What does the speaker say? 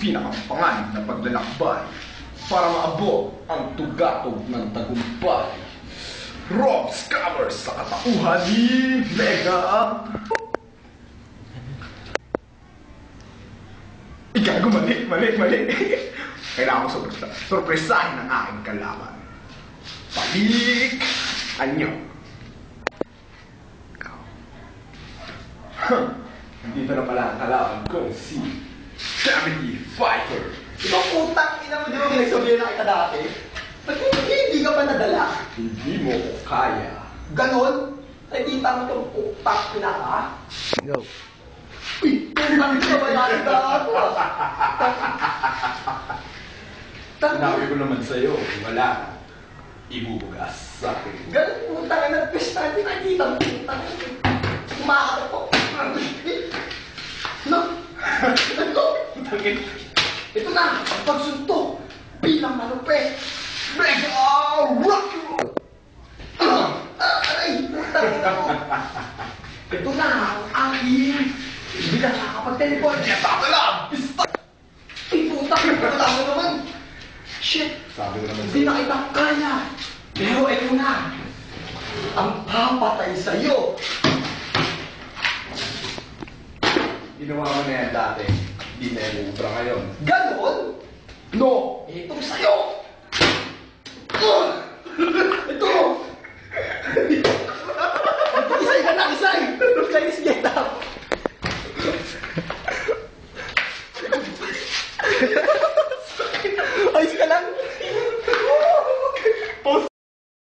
pinakapanganib na paglalakbay para maabot ang tugatog ng tagumpay. Rob Scammer sa katauhan ni Mega. Ikago, mali. Kailangan ko sorpresahin ang aking kalaban. Balik! Anyo! Dito na pala ang kalaban ko, si Gravity Fighter. Ibang utang, ina mo, di ba pinagsabihan na kita dati? Ba't hindi ka pa nadala? Hindi mo ko kaya. Ganon? Nakikita mo itong utang pinaka? Go. Uy, utang ka ba natin ako? Sinabi ko naman sa'yo, wala. Ibubugas sa akin. Ganon utang na nagpista, hindi nakikita mo utang. Kumakato po. No? Ito na, ang pagsuntok bilang malupit. Mega Rock! Aray! Ito na ang aking hindi na nakakapag-teleport. Tama lang! Pista! Ay, putang! Wala mo naman! Shit! Sabi ko naman Hindi na kita kaya! Pero ito na! Ang papatay sa'yo! Ginawa mo na yan dati. Hindi na yan ubra ngayon. Ganon? No! Itong sa'yo! Ito! Isay ka na, isay! Kainis niya!